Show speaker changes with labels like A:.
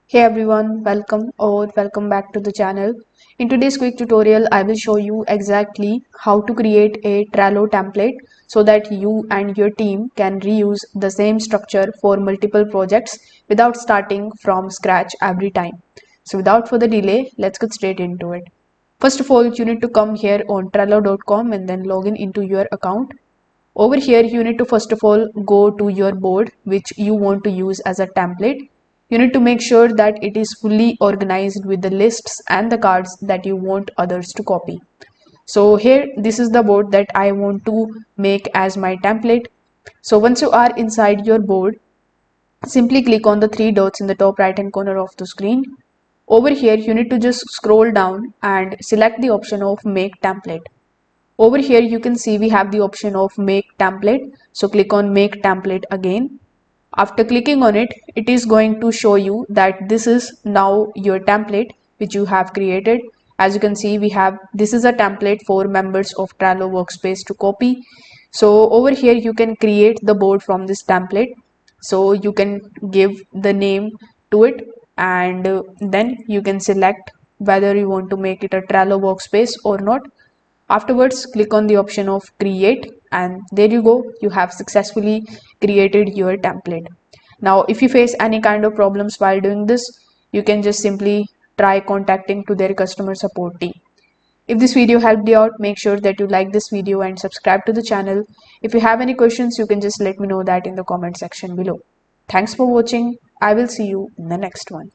A: Hey everyone, welcome back to the channel. In today's quick tutorial, I will show you exactly how to create a Trello template so that you and your team can reuse the same structure for multiple projects without starting from scratch every time. So without further delay, let's get straight into it. First of all, you need to come here on Trello.com and then log in into your account. Over here, you need to first of all go to your board which you want to use as a template. You need to make sure that it is fully organized with the lists and the cards that you want others to copy. So here, this is the board that I want to make as my template. So once you are inside your board, simply click on the three dots in the top right hand corner of the screen. Over here, you need to just scroll down and select the option of make template. Over here you can see we have the option of make template. So click on make template again. After clicking on it, it is going to show you that this is now your template which you have created. As you can see, this is a template for members of Trello workspace to copy. So over here you can create the board from this template. So you can give the name to it, and then you can select whether you want to make it a Trello workspace or not. Afterwards, click on the option of create, and there you go, you have successfully created your template. Now if you face any kind of problems while doing this, you can just simply try contacting to their customer support team. If this video helped you out, make sure that you like this video and subscribe to the channel. If you have any questions, you can just let me know that in the comment section below. Thanks for watching. I will see you in the next one.